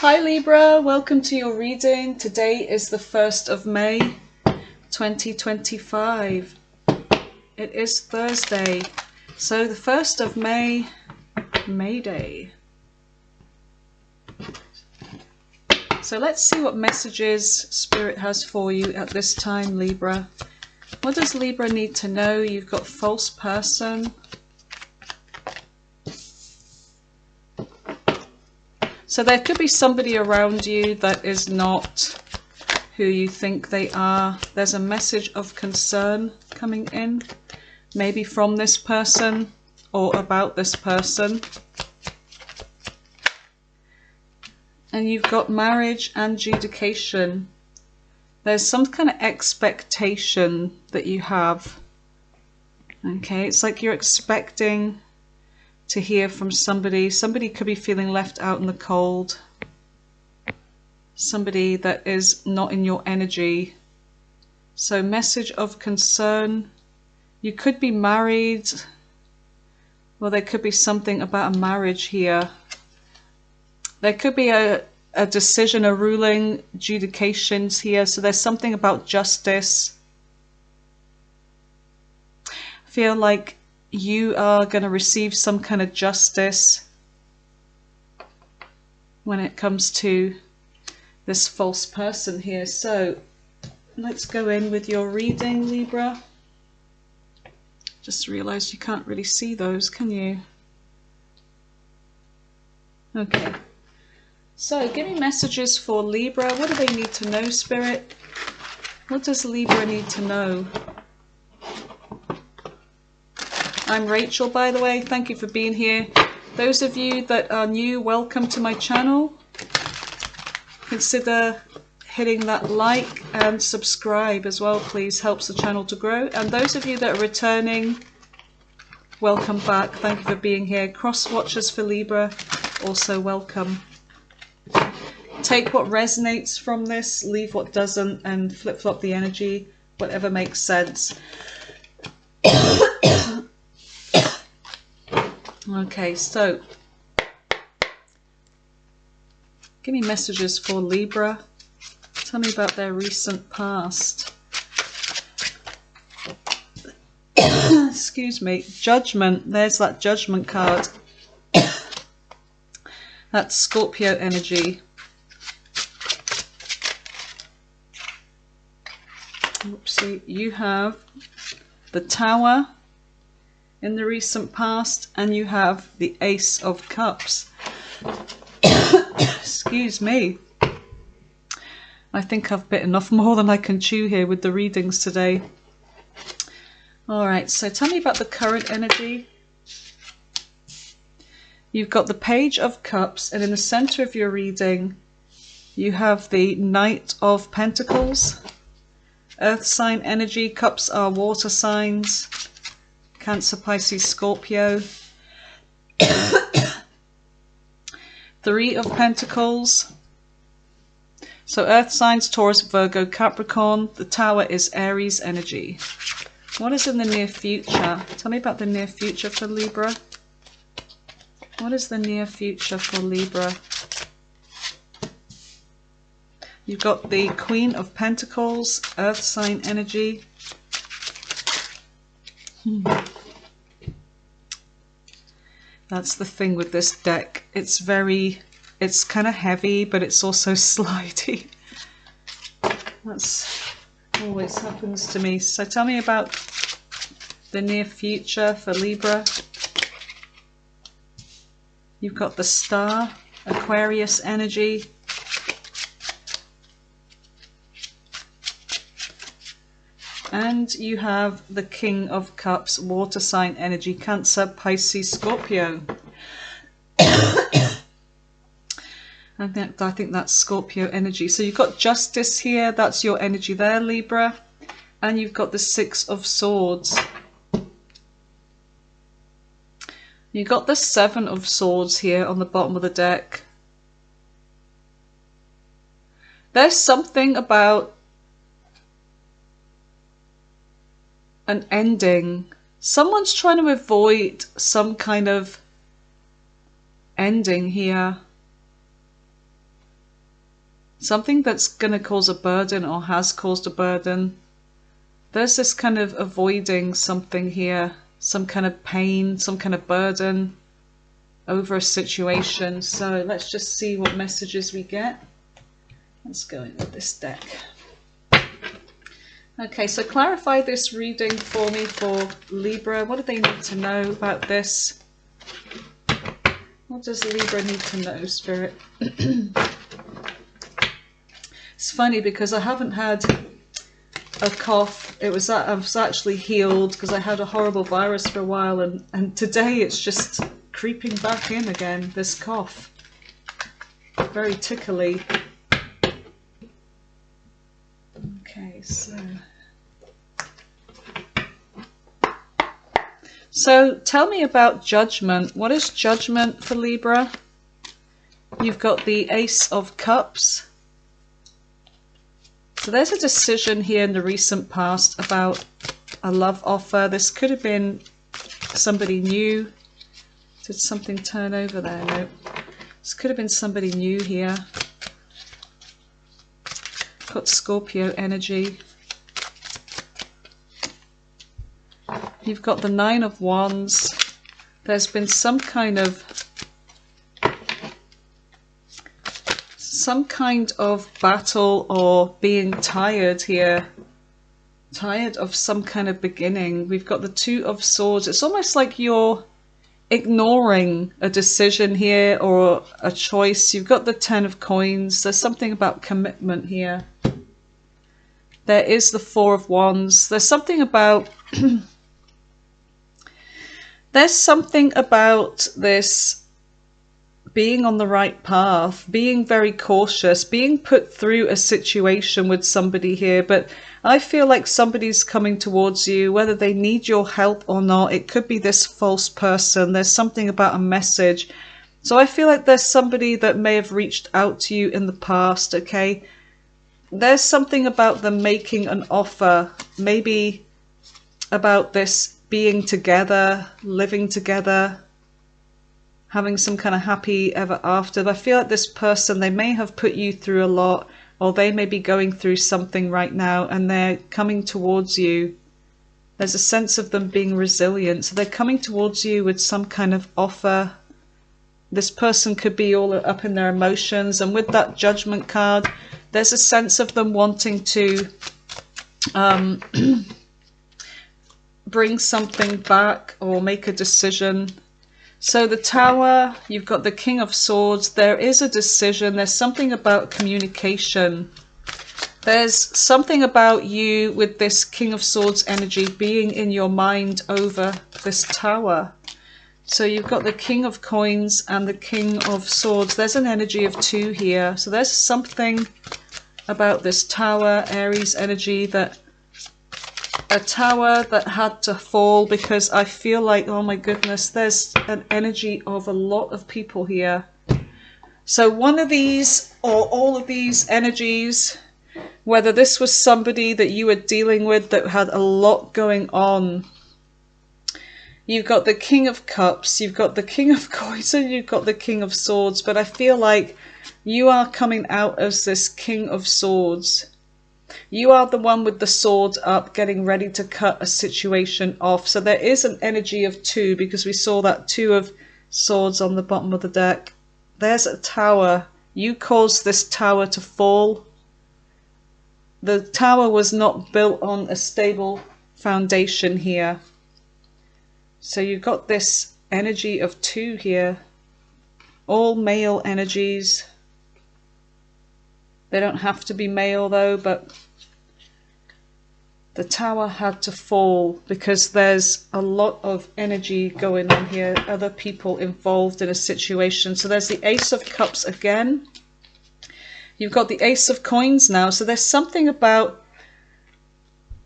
Hi Libra, welcome to your reading. Today is the 1st of May 2025. It is Thursday, so the 1st of May, May Day. So let's see what messages Spirit has for you at this time, Libra. What does Libra need to know? You've got false person. So there could be somebody around you that is not who you think they are. There's a message of concern coming in, maybe from this person or about this person. And you've got marriage and adjudication. There's some kind of expectation that you have. Okay, it's like you're expecting to hear from somebody. Somebody could be feeling left out in the cold. Somebody that is not in your energy. So message of concern. You could be married. Well, there could be something about a marriage here. There could be a decision, a ruling, adjudications here. So there's something about justice. I feel like you are going to receive some kind of justice when it comes to this false person here. So let's go in with your reading, Libra. Just realized you can't really see those, can you? Okay. So give me messages for Libra. What do they need to know, Spirit? What does Libra need to know? I'm Rachel, by the way. Thank you for being here. Those of you that are new, welcome to my channel. Consider hitting that like and subscribe as well, please. Helps the channel to grow. And those of you that are returning, welcome back. Thank you for being here. Cross watchers for Libra, also welcome. Take what resonates from this, leave what doesn't, and flip-flop the energy, whatever makes sense. Okay, so give me messages for Libra. Tell me about their recent past. Excuse me. Judgment. There's that Judgment card. That's Scorpio energy. Oopsie. You have the Tower in the recent past, and you have the Ace of Cups. Excuse me. I think I've bitten off more than I can chew here with the readings today. Alright, so tell me about the current energy. You've got the Page of Cups, and in the center of your reading, you have the Knight of Pentacles. Earth sign energy. Cups are water signs. Cancer, Pisces, Scorpio. Three of Pentacles. So Earth signs, Taurus, Virgo, Capricorn. The Tower is Aries energy. What is in the near future? Tell me about the near future for Libra. What is the near future for Libra? You've got the Queen of Pentacles, Earth sign energy. That's the thing with this deck. It's kind of heavy, but it's also slidey. That's always happens to me. So tell me about the near future for Libra. You've got the Star, Aquarius energy. And you have the King of Cups, water sign energy, Cancer, Pisces, Scorpio. I think that's Scorpio energy. So you've got Justice here, that's your energy there, Libra. And you've got the Six of Swords. You've got the Seven of Swords here on the bottom of the deck. There's something about an ending. Someone's trying to avoid some kind of ending here. something that's going to cause a burden or has caused a burden. There's this kind of avoiding something here, some kind of pain, some kind of burden over a situation. So let's just see what messages we get. Let's go in with this deck. Okay, so clarify this reading for me for Libra. What do they need to know about this? What does Libra need to know, Spirit? It's funny because I haven't had a cough. I was actually healed because I had a horrible virus for a while, and today it's just creeping back in again, this cough. Very tickly. Okay, so tell me about judgment. What is judgment for Libra? You've got the Ace of Cups. So there's a decision here in the recent past about a love offer. This could have been somebody new. Did something turn over there? No. This could have been somebody new here. Got Scorpio energy. You've got the Nine of Wands. There's been some kind of battle or being tired here. Tired of some kind of beginning. We've got the Two of Swords. It's almost like you're ignoring a decision here or a choice. You've got the Ten of Coins. There's something about commitment here. There is the Four of Wands. There's something about there's something about this being on the right path, being very cautious, being put through a situation with somebody here. But I feel like somebody's coming towards you, whether they need your help or not. It could be this false person. There's something about a message. So I feel like there's somebody that may have reached out to you in the past, okay? There's something about them making an offer, maybe about this being together, living together, having some kind of happy ever after. I feel like this person, they may have put you through a lot, or they may be going through something right now and they're coming towards you. There's a sense of them being resilient. So they're coming towards you with some kind of offer. This person could be all up in their emotions. And with that Judgment card, there's a sense of them wanting to bring something back or make a decision. So the Tower, you've got the King of Swords. There is a decision. There's something about communication. There's something about you with this King of Swords energy being in your mind over this Tower. So you've got the King of Coins and the King of Swords. There's an energy of two here. So there's something about this Tower, Aries energy, that a tower that had to fall, because I feel like, oh my goodness, there's an energy of a lot of people here. So one of these or all of these energies, whether this was somebody that you were dealing with that had a lot going on. You've got the King of Cups, you've got the King of Coins, and you've got the King of Swords. But I feel like you are coming out as this King of Swords. You are the one with the sword up, getting ready to cut a situation off. So there is an energy of two, because we saw that Two of Swords on the bottom of the deck. There's a tower. You caused this tower to fall. The tower was not built on a stable foundation here. So you've got this energy of two here. All male energies. They don't have to be male though, but the tower had to fall because there's a lot of energy going on here, other people involved in a situation. So there's the Ace of Cups again. You've got the Ace of Coins now. So there's something about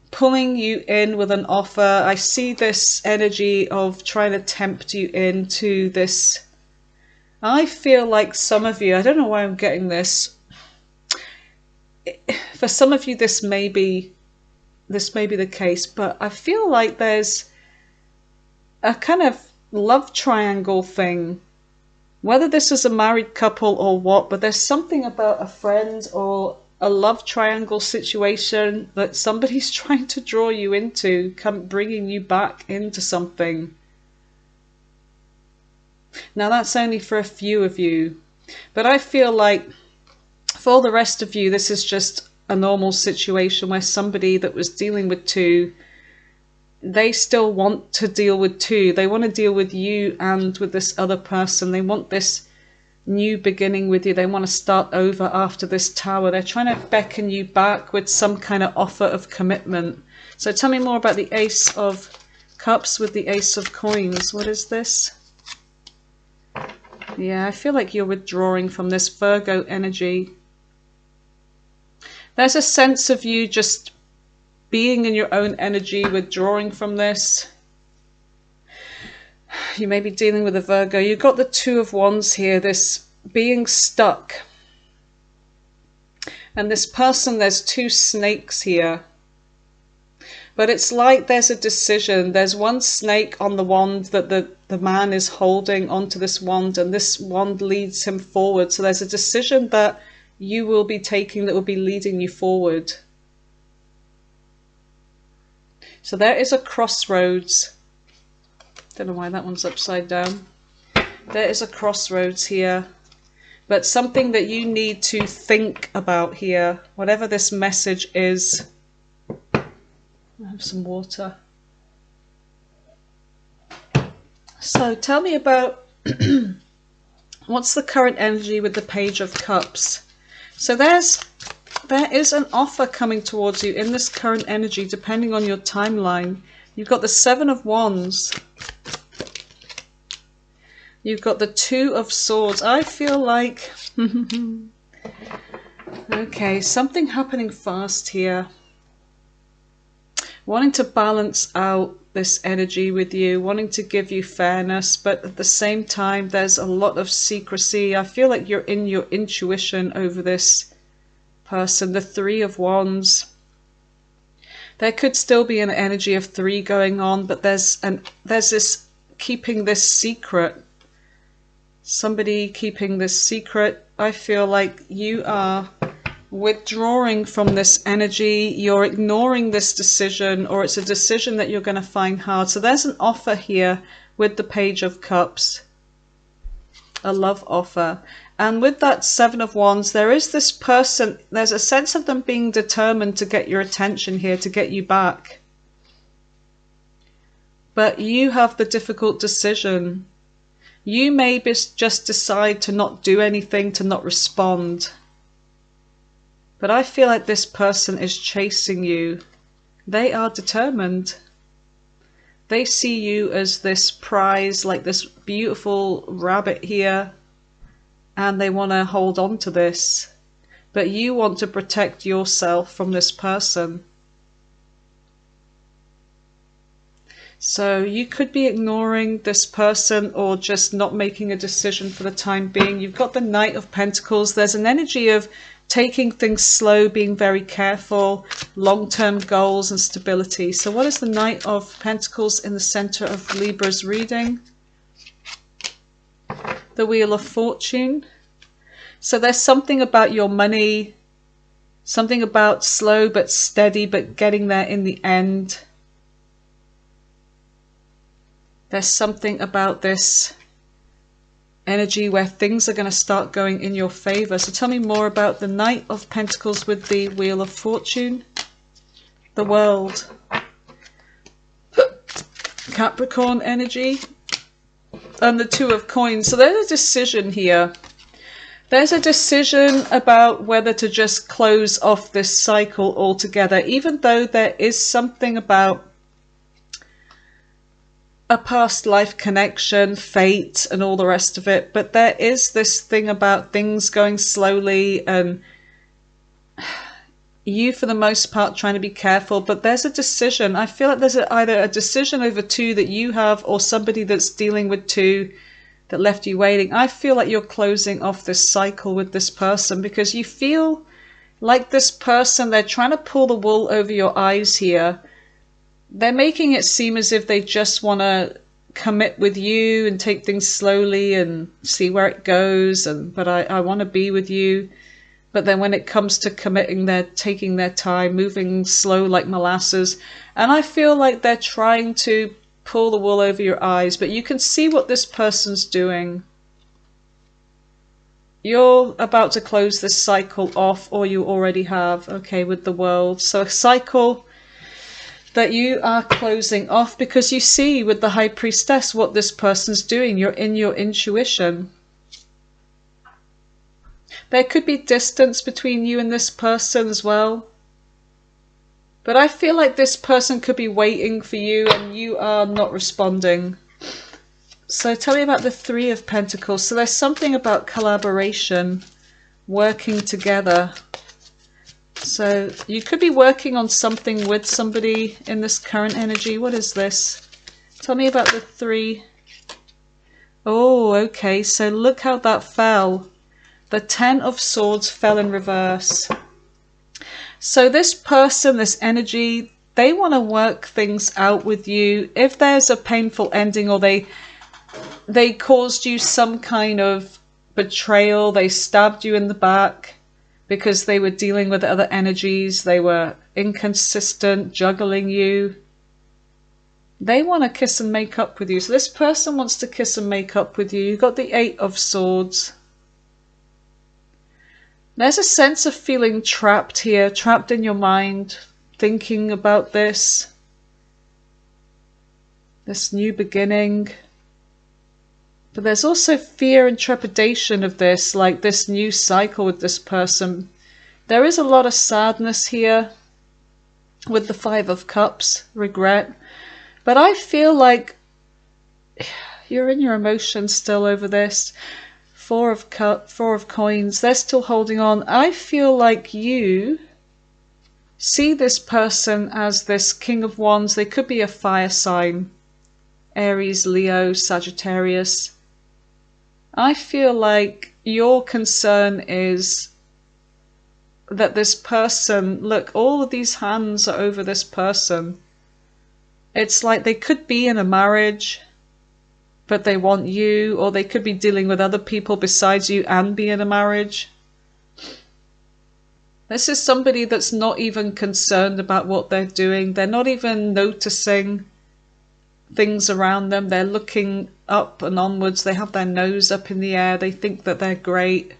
pulling you in with an offer. I see this energy of trying to tempt you into this. I feel like some of you, I don't know why I'm getting this. For some of you, this may be the case, but I feel like there's a kind of love triangle thing Whether this is a married couple or what, but there's something about a friend or a love triangle situation that somebody's trying to draw you into, bringing you back into something. Now that's only for a few of you, but I feel like for the rest of you, this is just a normal situation where somebody that was dealing with two, they still want to deal with two. They want to deal with you and with this other person. They want this new beginning with you. They want to start over after this Tower. They're trying to beckon you back with some kind of offer of commitment. So tell me more about the Ace of Cups with the Ace of Coins. What is this? Yeah, I feel like you're withdrawing from this Virgo energy. There's a sense of you just being in your own energy, withdrawing from this. You may be dealing with a Virgo. You've got the Two of Wands here, this being stuck. And this person, there's two snakes here. But it's like there's a decision. There's one snake on the wand that the man is holding onto this wand, and this wand leads him forward. So there's a decision that you will be taking that will be leading you forward. So there is a crossroads. Don't know why that one's upside down. There is a crossroads here, but something that you need to think about here, whatever this message is. I have some water. So tell me about what's the current energy with the Page of Cups. So there is an offer coming towards you in this current energy, depending on your timeline. You've got the Seven of Wands. You've got the Two of Swords. I feel like, okay, something happening fast here. Wanting to balance out this energy with you, wanting to give you fairness, but at the same time, there's a lot of secrecy. I feel like you're in your intuition over this person. The Three of Wands. There could still be an energy of three going on, but there's this keeping this secret. Somebody keeping this secret. I feel like you are withdrawing from this energy. You're ignoring this decision, or it's a decision that you're going to find hard. So there's an offer here with the Page of Cups. A love offer. And with that Seven of Wands, there is this person, there's a sense of them being determined to get your attention here, to get you back. But you have the difficult decision. You may just decide to not do anything, to not respond. But I feel like this person is chasing you. They are determined. They see you as this prize, like this beautiful rabbit here, and they want to hold on to this. But you want to protect yourself from this person. So you could be ignoring this person or just not making a decision for the time being. You've got the Knight of Pentacles. There's an energy of taking things slow, being very careful, long-term goals and stability. So what is the Knight of Pentacles in the center of Libra's reading? The Wheel of Fortune. So there's something about your money, something about slow but steady, but getting there in the end. There's something about this energy where things are going to start going in your favor. So tell me more about the Knight of Pentacles with the Wheel of Fortune. The World. Capricorn energy. And the Two of Coins. So there's a decision here. There's a decision about whether to just close off this cycle altogether, even though there is something about a past life connection, fate, and all the rest of it. But there is this thing about things going slowly and you, for the most part, trying to be careful. But there's a decision. I feel like there's either a decision over two that you have or somebody that's dealing with two that left you waiting. I feel like you're closing off this cycle with this person because you feel like this person, they're trying to pull the wool over your eyes here. They're making it seem as if they just want to commit with you and take things slowly and see where it goes, but I want to be with you. But then when it comes to committing, they're taking their time, moving slow like molasses. And I feel like they're trying to pull the wool over your eyes, but you can see what this person's doing. You're about to close this cycle off, or you already have, okay, with the world. So a cycle that you are closing off because you see with the High Priestess what this person's doing. You're in your intuition. There could be distance between you and this person as well. But I feel like this person could be waiting for you and you are not responding. So tell me about the Three of Pentacles. So there's something about collaboration, working together. So you could be working on something with somebody in this current energy. What is this? Tell me about the three. Oh, okay. So look how that fell. The Ten of Swords fell in reverse. So this person, this energy, they want to work things out with you. If there's a painful ending, or they caused you some kind of betrayal, they stabbed you in the back because they were dealing with other energies, they were inconsistent, juggling you. They want to kiss and make up with you. So this person wants to kiss and make up with you. You've got the Eight of Swords. There's a sense of feeling trapped here, trapped in your mind, thinking about this new beginning. But there's also fear and trepidation of this, like this new cycle with this person. There is a lot of sadness here with the Five of Cups, regret. But I feel like you're in your emotions still over this. Four of Coins, they're still holding on. I feel like you see this person as this King of Wands. They could be a fire sign. Aries, Leo, Sagittarius. I feel like your concern is that this person, look, all of these hands are over this person. It's like they could be in a marriage, but they want you, or they could be dealing with other people besides you and be in a marriage. This is somebody that's not even concerned about what they're doing. They're not even noticing things around them. They're looking up and onwards. They have their nose up in the air. They think that they're great.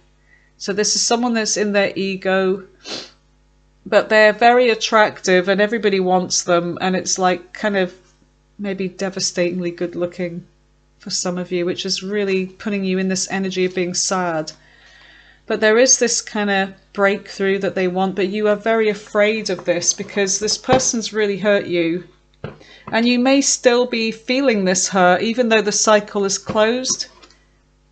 So this is someone that's in their ego, but they're very attractive and everybody wants them. And it's like kind of maybe devastatingly good looking for some of you, which is really putting you in this energy of being sad. But there is this kind of breakthrough that they want, but you are very afraid of this because this person's really hurt you. And you may still be feeling this hurt, even though the cycle is closed.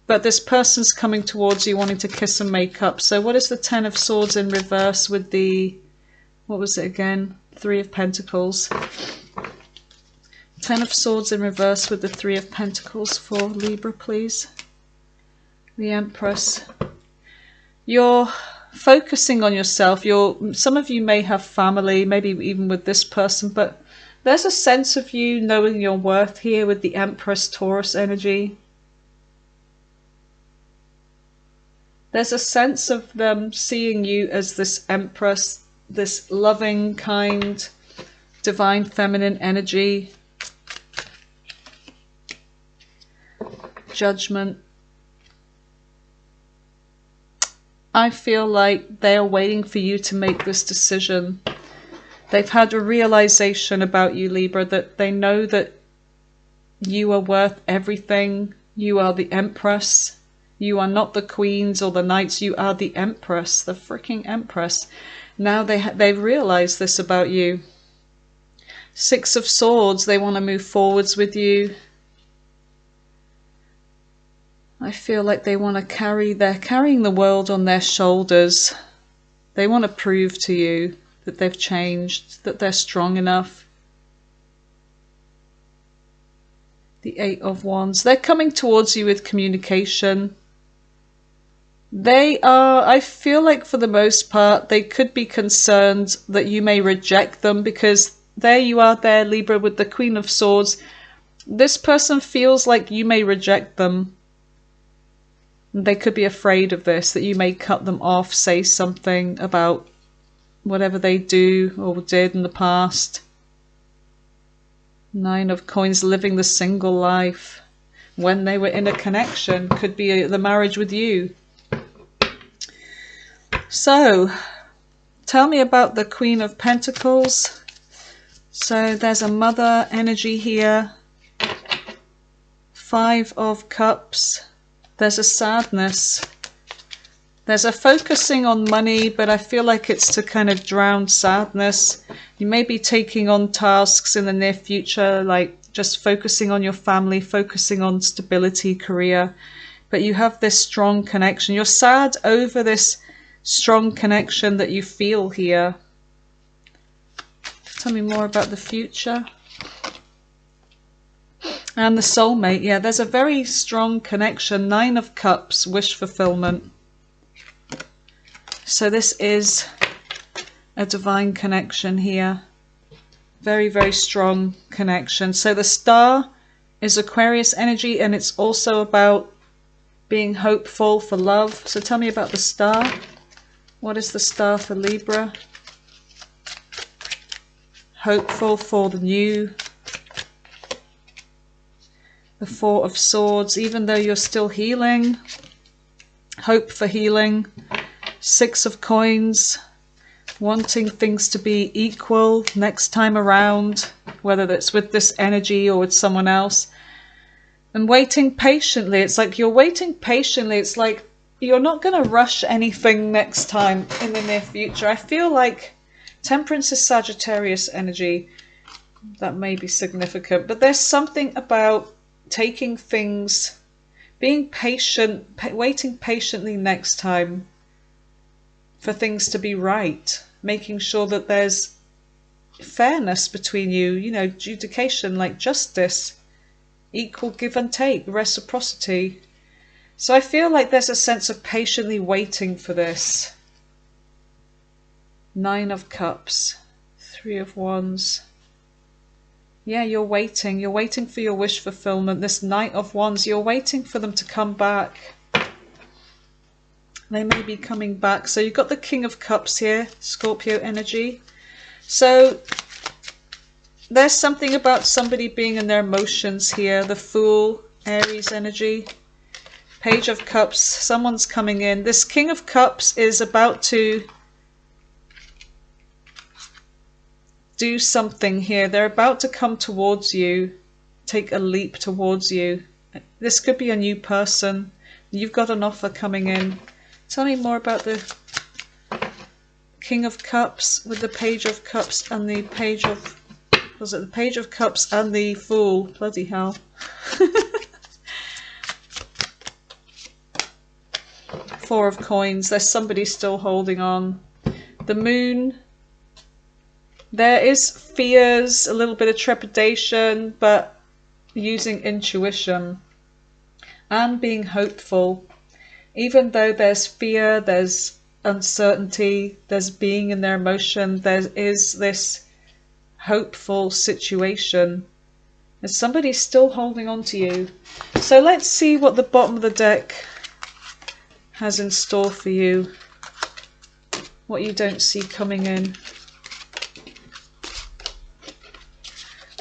But this person's coming towards you wanting to kiss and make up. So what is the Ten of Swords in reverse with the, what was it again? Three of Pentacles. Ten of Swords in reverse with the Three of Pentacles for Libra, please. The Empress. You're focusing on yourself. Some of you may have family, maybe even with this person, but there's a sense of you knowing your worth here with the Empress Taurus energy. There's a sense of them seeing you as this Empress, this loving, kind, divine feminine energy. Judgment. I feel like they are waiting for you to make this decision. They've had a realization about you, Libra, that they know that you are worth everything. You are the Empress. You are not the queens or the knights. You are the Empress, the freaking Empress. Now they've realized this about you. Six of Swords, they want to move forwards with you. I feel like they want to they're carrying the world on their shoulders. They want to prove to you that they've changed, that they're strong enough. The Eight of Wands. They're coming towards you with communication. They are, I feel like for the most part, they could be concerned that you may reject them because there you are there, Libra, with the Queen of Swords. This person feels like you may reject them. They could be afraid of this, that you may cut them off, say something about whatever they do or did in the past. 9 of Coins, living the single life. When they were in a connection, could be the marriage with you. So, tell me about the Queen of Pentacles. So there's a mother energy here. 5 of Cups. There's a sadness. There's a focusing on money, but I feel like it's to kind of drown sadness. You may be taking on tasks in the near future, like just focusing on your family, focusing on stability, career. But you have this strong connection. You're sad over this strong connection that you feel here. Tell me more about the future. And the soulmate, yeah, there's a very strong connection. 9 of Cups, wish fulfillment. So this is a divine connection here. Very, very strong connection. So the star is Aquarius energy, and it's also about being hopeful for love. So tell me about the star. What is the star for Libra? Hopeful for the new. The 4 of Swords, even though you're still healing. Hope for healing. 6 of Coins, wanting things to be equal next time around, whether that's with this energy or with someone else. And waiting patiently. It's like you're waiting patiently. It's like you're not going to rush anything next time in the near future. I feel like Temperance is Sagittarius energy. That may be significant. But there's something about taking things, being patient, waiting patiently next time for things to be right, making sure that there's fairness between you, you know, adjudication, like justice, equal give and take, reciprocity. So I feel like there's a sense of patiently waiting for this. 9 of Cups, 3 of Wands. Yeah, you're waiting for your wish fulfillment. This Knight of Wands, you're waiting for them to come back. They may be coming back. So you've got the King of Cups here, Scorpio energy. So there's something about somebody being in their emotions here. The Fool, Aries energy. Page of Cups, someone's coming in. This King of Cups is about to do something here. They're about to come towards you, take a leap towards you. This could be a new person. You've got an offer coming in. Tell me more about the King of Cups with the Page of Cups and the Page of... Was it the Page of Cups and the Fool? Bloody hell. 4 of Coins. There's somebody still holding on. The Moon. There is fears, a little bit of trepidation, but using intuition and being hopeful. Even though there's fear, there's uncertainty, there's being in their emotion, there is this hopeful situation. There's somebody still holding on to you. So let's see what the bottom of the deck has in store for you. What you don't see coming in.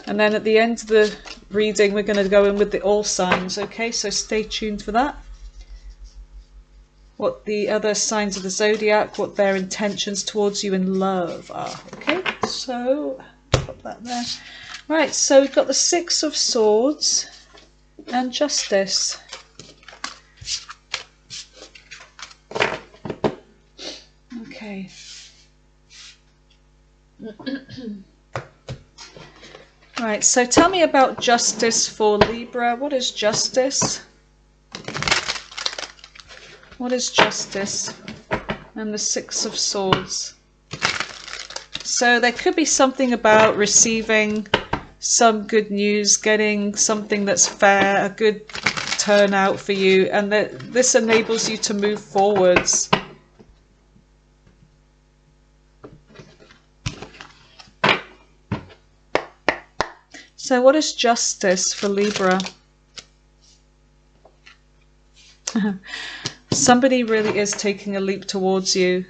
And then at the end of the reading, we're going to go in with the all signs, okay? So stay tuned for that. What the other signs of the zodiac, what their intentions towards you in love are, okay? So, put that there. Right, so we've got the 6 of Swords and Justice. Okay. Right, so tell me about justice for Libra. What is justice? What is justice? And the 6 of Swords. So there could be something about receiving some good news, getting something that's fair, a good turnout for you, and that this enables you to move forwards. So what is justice for Libra? Somebody really is taking a leap towards you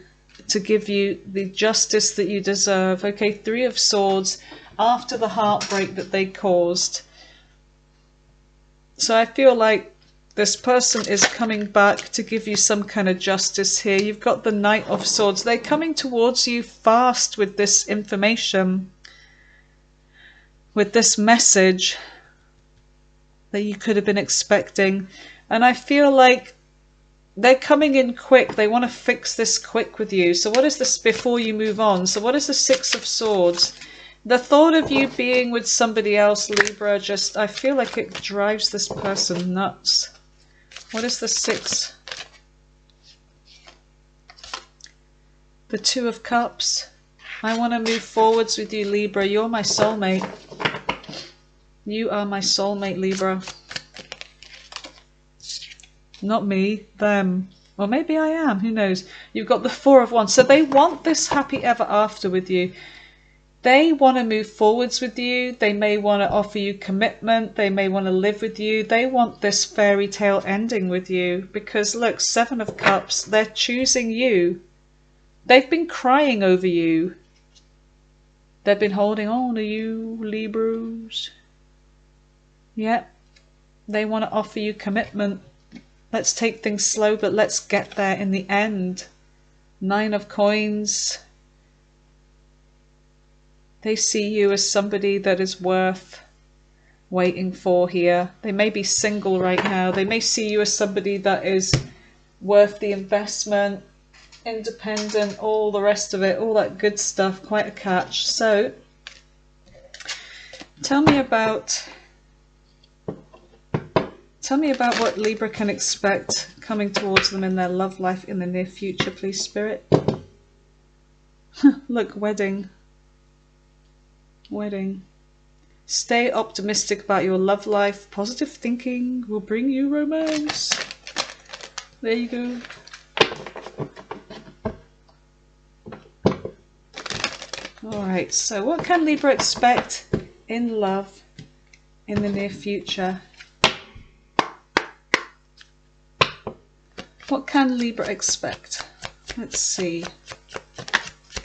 to give you the justice that you deserve. Okay, Three of Swords, after the heartbreak that they caused. So I feel like this person is coming back to give you some kind of justice here. You've got the Knight of Swords. They're coming towards you fast with this information, with this message that you could have been expecting. And I feel like they're coming in quick. They want to fix this quick with you. So what is this before you move on? So what is the Six of Swords? The thought of you being with somebody else, Libra, just, I feel like it drives this person nuts. What is the Six? The Two of Cups. I want to move forwards with you, Libra. You're my soulmate. You are my soulmate, Libra. Not me, them. Or maybe I am, who knows. You've got the Four of Wands. So they want this happy ever after with you. They want to move forwards with you. They may want to offer you commitment. They may want to live with you. They want this fairy tale ending with you. Because look, Seven of Cups, they're choosing you. They've been crying over you. They've been holding on to you, Libras. Yep. They want to offer you commitment. Let's take things slow, but let's get there in the end. Nine of Coins. They see you as somebody that is worth waiting for here. They may be single right now. They may see you as somebody that is worth the investment, independent, all the rest of it, all that good stuff. Quite a catch. So, tell me about what Libra can expect coming towards them in their love life in the near future, please, Spirit. Look, wedding. Wedding. Stay optimistic about your love life. Positive thinking will bring you romance. There you go. Alright, so what can Libra expect in love in the near future? What can Libra expect? Let's see.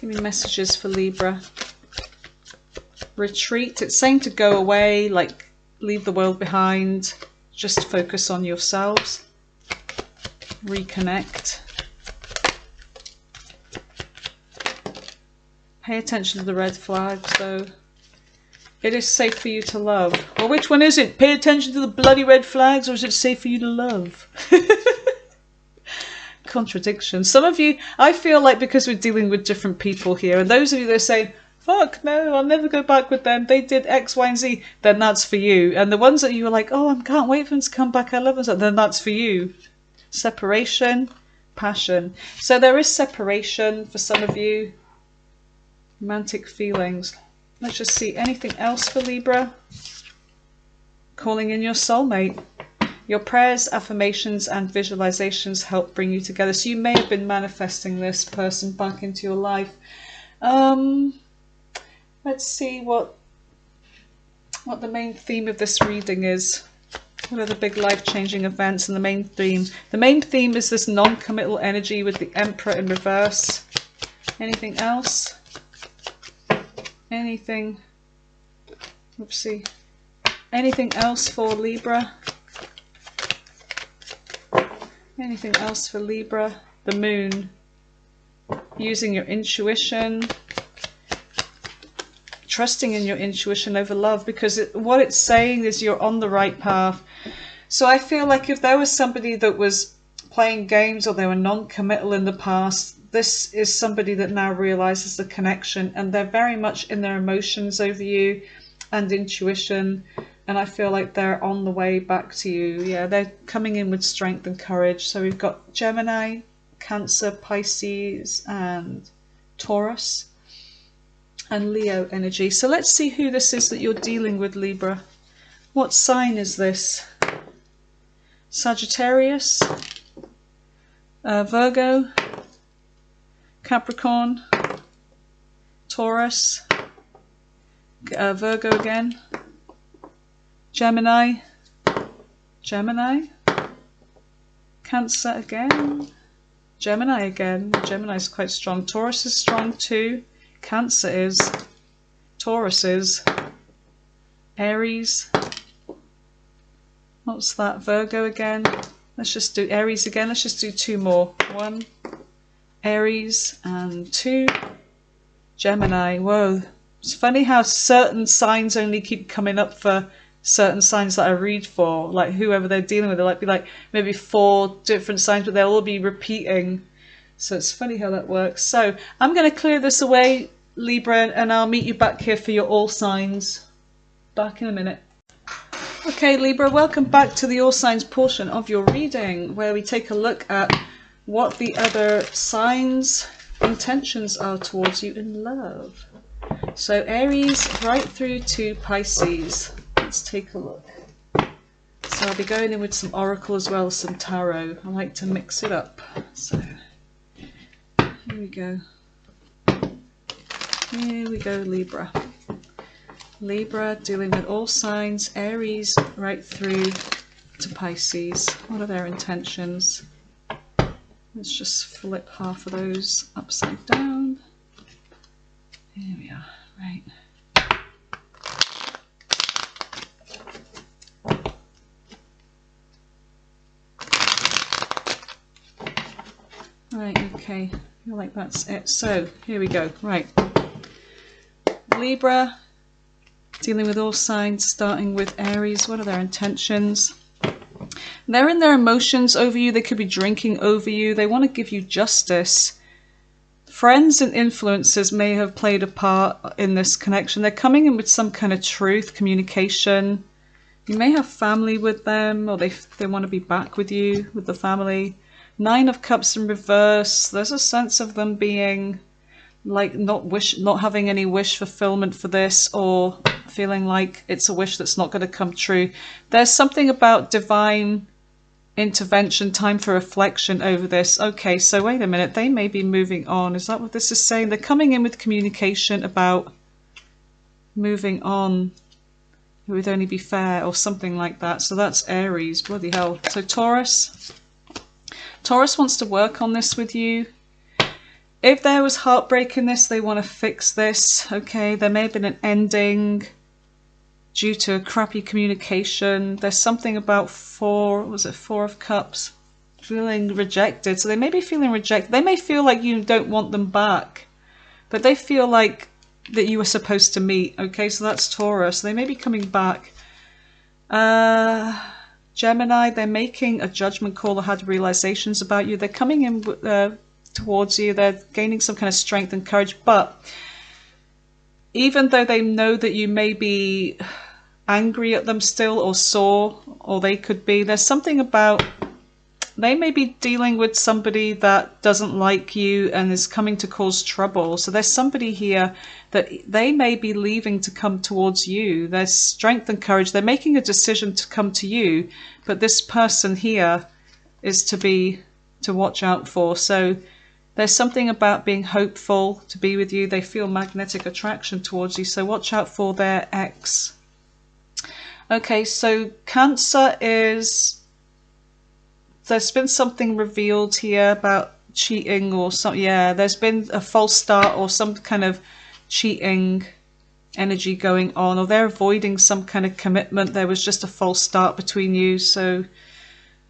Give me messages for Libra. Retreat. It's saying to go away, like leave the world behind. Just focus on yourselves. Reconnect. Pay attention to the red flags, though. It is safe for you to love. Well, which one is it? Pay attention to the bloody red flags, or is it safe for you to love? Contradiction. Some of you, I feel like because we're dealing with different people here, and those of you that are saying, fuck no, I'll never go back with them, they did X, Y, and Z, then that's for you. And the ones that you were like, oh, I can't wait for them to come back, I love them, then that's for you. Separation, passion. So there is separation for some of you. Romantic feelings. Let's just see, anything else for Libra? Calling in your soulmate. Your prayers, affirmations, and visualizations help bring you together. So you may have been manifesting this person back into your life. Let's see what the main theme of this reading is. What are the big life-changing events and the main theme? The main theme is this non-committal energy with the Emperor in reverse. Anything else? Anything? Oopsie. Anything else for Libra? Anything else for Libra? The Moon. Using your intuition. Trusting in your intuition over love, because what it's saying is you're on the right path. So I feel like if there was somebody that was playing games or they were non-committal in the past, this is somebody that now realizes the connection, and they're very much in their emotions over you and intuition. And I feel like they're on the way back to you. Yeah, they're coming in with strength and courage. So we've got Gemini, Cancer, Pisces, and Taurus, and Leo energy. So let's see who this is that you're dealing with, Libra. What sign is this? Sagittarius, Virgo, Capricorn, Taurus, Virgo again, Gemini, Gemini, Cancer again, Gemini again. Gemini is quite strong. Taurus is strong too. Cancer is. Taurus is. Aries. What's that? Virgo again. Let's just do Aries again. Let's just do 2 more. 1, Aries, and 2, Gemini. Whoa. It's funny how certain signs only keep coming up for certain signs that I read for, like whoever they're dealing with. There'll be like maybe 4 different signs, but they'll all be repeating. So it's funny how that works. So I'm going to clear this away, Libra, and I'll meet you back here for your all signs. Back in a minute. Okay, Libra, welcome back to the all signs portion of your reading, where we take a look at what the other signs' intentions are towards you in love. So Aries right through to Pisces. Let's take a look. So I'll be going in with some oracle as well as some tarot. I like to mix it up. So here we go. Here we go, Libra. Libra dealing with all signs, Aries right through to Pisces. What are their intentions? Let's just flip half of those upside down. Here we are, right. Right, okay, I feel like that's it. So, here we go, right. Libra, dealing with all signs, starting with Aries. What are their intentions? They're in their emotions over you. They could be drinking over you. They want to give you justice. Friends and influences may have played a part in this connection. They're coming in with some kind of truth, communication. You may have family with them, or they want to be back with you, with the family. 9 of Cups in reverse. There's a sense of them being like not having any wish fulfillment for this, or feeling like it's a wish that's not going to come true. There's something about divine intervention, time for reflection over this. Okay, so wait a minute, they may be moving on. Is that what this is saying? They're coming in with communication about moving on. It would only be fair, or something like that. So that's Aries. Bloody hell. So Taurus. Taurus wants to work on this with you. If there was heartbreak in this, they want to fix this. Okay, there may have been an ending due to crappy communication. There's something about 4 of Cups, feeling rejected. So they may be feeling rejected. They may feel like you don't want them back, but they feel like that you were supposed to meet. Okay, so that's Taurus. They may be coming back. Gemini, they're making a judgment call or had realizations about you. They're coming in towards you. They're gaining some kind of strength and courage, but even though they know that you may be angry at them still, or sore, or they could be, there's something about, they may be dealing with somebody that doesn't like you and is coming to cause trouble. So there's somebody here that they may be leaving to come towards you. There's strength and courage. They're making a decision to come to you, but this person here is to watch out for. So there's something about being hopeful to be with you. They feel magnetic attraction towards you. So watch out for their ex. Okay, so Cancer is, there's been something revealed here about cheating or something. Yeah, there's been a false start or some kind of cheating energy going on, or they're avoiding some kind of commitment. There was just a false start between you. So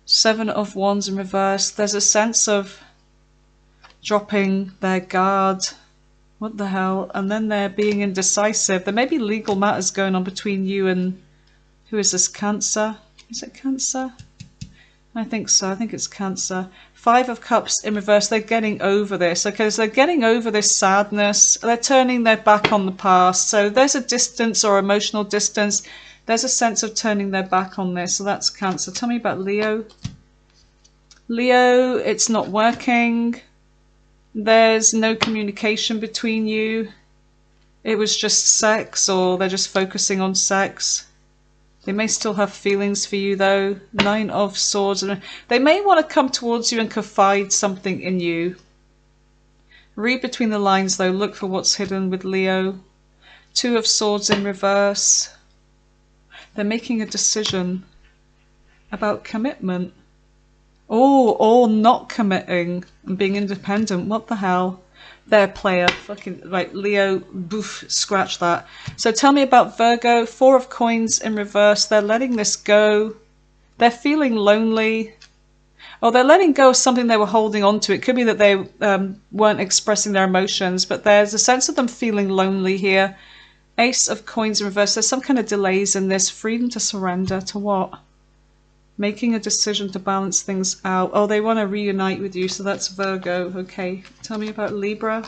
7 of Wands in reverse. There's a sense of dropping their guard. What the hell? And then they're being indecisive. There may be legal matters going on between you and, who is this, Cancer? Is it Cancer? I think so. I think it's Cancer. 5 of Cups in reverse. They're getting over this. Okay, so they're getting over this sadness. They're turning their back on the past. So there's a distance or emotional distance. There's a sense of turning their back on this. So that's Cancer. Tell me about Leo. Leo, it's not working. There's no communication between you. It was just sex, or they're just focusing on sex. They may still have feelings for you though. 9 of Swords. They may want to come towards you and confide something in you. Read between the lines though. Look for what's hidden with Leo. 2 of Swords in reverse. They're making a decision about commitment. Or not committing and being independent. What the hell? They're a player. Fucking right, Leo, boof, scratch that. So tell me about Virgo. 4 of Coins in reverse. They're letting this go. They're feeling lonely. Or they're letting go of something they were holding on to. It could be that they weren't expressing their emotions, but there's a sense of them feeling lonely here. Ace of Coins in reverse. There's some kind of delays in this. Freedom to surrender to what? Making a decision to balance things out. Oh, they want to reunite with you, so that's Virgo. Okay, tell me about Libra.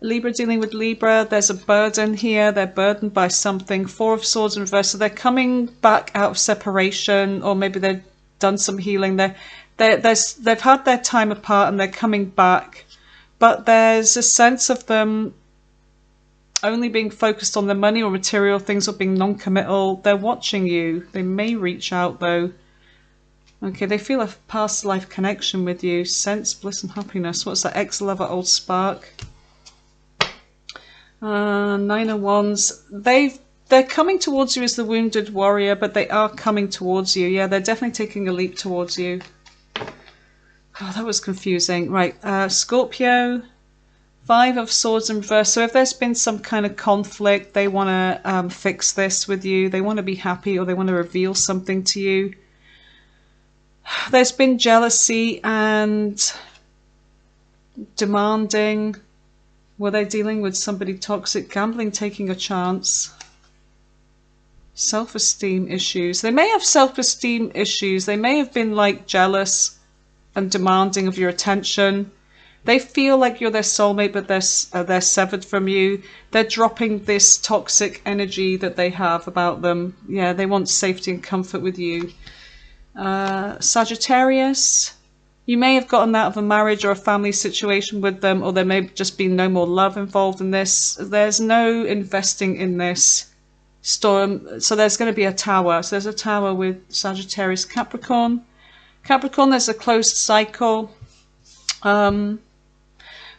Libra, dealing with Libra, there's a burden here. They're burdened by something. 4 of Swords in reverse. So they're coming back out of separation, or maybe they've done some healing. They've had their time apart and they're coming back. But there's a sense of them only being focused on the money or material things, or being non-committal. They're watching you. They may reach out though. Okay, they feel a past life connection with you. Sense bliss and happiness. What's that? Ex-lover, old spark. 9 of Wands. They're coming towards you as the wounded warrior, but they are coming towards you. Yeah, they're definitely taking a leap towards you. Oh, that was confusing. Right, Scorpio. 5 of Swords in reverse. So if there's been some kind of conflict, they want to fix this with you. They want to be happy, or they want to reveal something to you. There's been jealousy and demanding. Were they dealing with somebody toxic? Gambling, taking a chance. Self-esteem issues. They may have self-esteem issues. They may have been like jealous and demanding of your attention. They feel like you're their soulmate, but they're severed from you. They're dropping this toxic energy that they have about them. Yeah, they want safety and comfort with you. Sagittarius, you may have gotten out of a marriage or a family situation with them, or there may just be no more love involved in this. There's no investing in this storm. So there's going to be a tower. So there's a tower with Sagittarius. Capricorn. Capricorn, there's a closed cycle.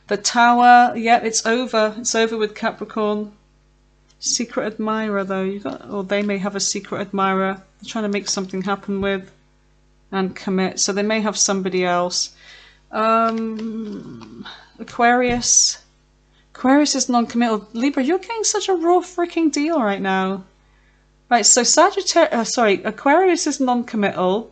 The tower, yeah, it's over. It's over with Capricorn. Secret admirer, though. Or they may have a secret admirer they're trying to make something happen with and commit. So they may have somebody else. Aquarius. Aquarius is non-committal. Libra, you're getting such a raw freaking deal right now. Right, so Aquarius is non-committal.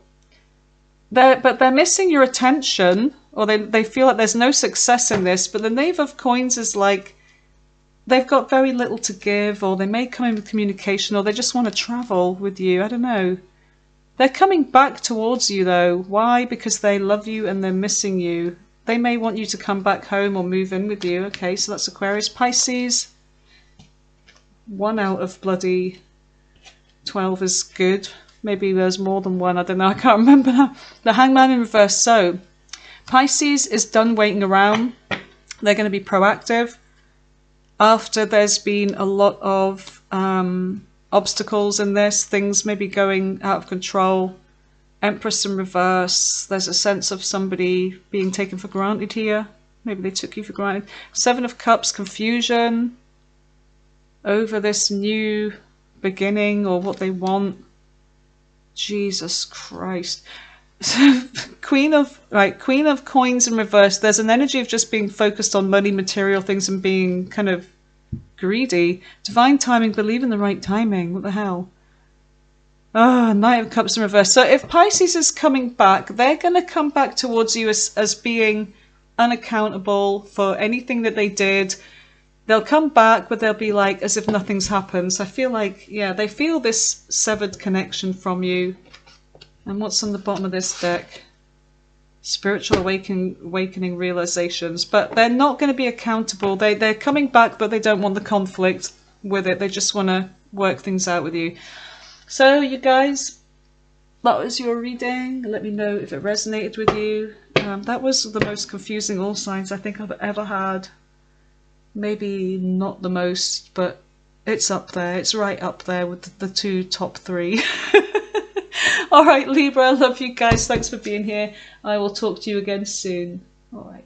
But they're missing your attention, or they feel like there's no success in this. But the Knave of Coins is like they've got very little to give, or they may come in with communication, or they just want to travel with you. I don't know. They're coming back towards you though. Why? Because they love you and they're missing you. They may want you to come back home or move in with you. Okay, so that's Aquarius. Pisces. 1 out of bloody 12 is good. Maybe there's more than one. I don't know. I can't remember now. The Hangman in reverse. So Pisces is done waiting around. They're going to be proactive. After there's been a lot of obstacles in this, things may be going out of control. Empress in reverse. There's a sense of somebody being taken for granted here. Maybe they took you for granted. 7 of Cups, confusion over this new beginning or what they want. Jesus Christ. Queen of Coins in reverse. There's an energy of just being focused on money, material things, and being kind of greedy. Divine timing, believe in the right timing. What the hell? Knight of Cups in reverse. So if Pisces is coming back, they're going to come back towards you as being unaccountable for anything that they did. They'll come back, but they'll be like as if nothing's happened. So I feel like, yeah, they feel this severed connection from you. And what's on the bottom of this deck? Spiritual awakening realizations. But they're not going to be accountable. They're coming back, but they don't want the conflict with it. They just want to work things out with you. So you guys, that was your reading. Let me know if it resonated with you. That was the most confusing all signs I think I've ever had. Maybe not the most, but it's up there. It's right up there with the 2 top 3. All right, Libra, I love you guys. Thanks for being here. I will talk to you again soon. All right.